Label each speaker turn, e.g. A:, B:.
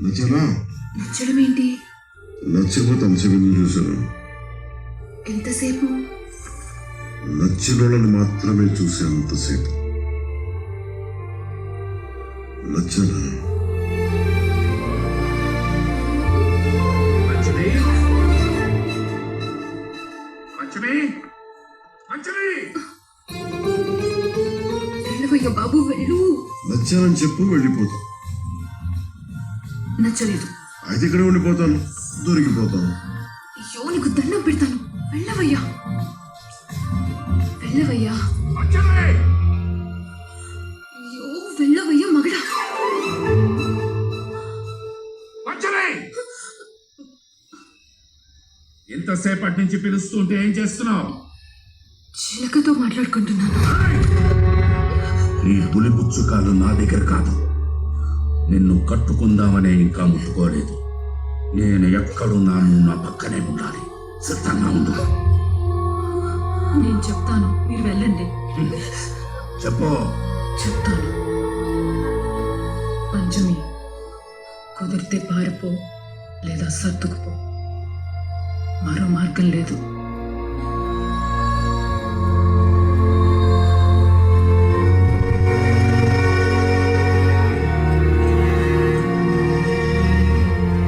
A: నచ్చలా?
B: నచ్చడం ఏంటి?
A: నచ్చకపోతే అంతసేపు చూశాను.
B: ఎంతసేపు?
A: నచ్చినోళ్ళని మాత్రమే చూసేంతసేపు. నచ్చనా?
B: వెళ్ళవయ్యా బాబు, వెళ్ళు.
A: నచ్చానని చెప్పు, వెళ్ళిపోతాను.
B: నచ్చలేదు.
A: అయితే ఇక్కడ ఉండిపోతాను, దొరికిపోతాను.
B: అయ్యో, నీకు దండం పెడతాను. వెళ్ళవయ్యా, వెళ్ళవయ్యా. అయ్యో, వెళ్ళవయ్యా మగడా.
C: ఎంతసేపటి నుంచి పిలుస్తుంటే ఏం చేస్తున్నావు?
B: చిలకతో మాట్లాడుకుంటున్నాను.
C: నీ పులిపుచ్చుకాలు నా దగ్గర కాదు. నిన్ను కట్టుకుందామనే ఇంకా ముట్టుకోలేదు. నేను ఎక్కడున్నాను, నా పక్కనే ఉండాలి. సిద్ధంగా ఉండు.
B: నేను చెప్తాను, మీరు వెళ్ళండి.
C: చెప్పు.
B: చెప్తాను. పంచమి, కుదిరితే పారిపో లేదా సర్దుకుపో. మరో మార్గం లేదు.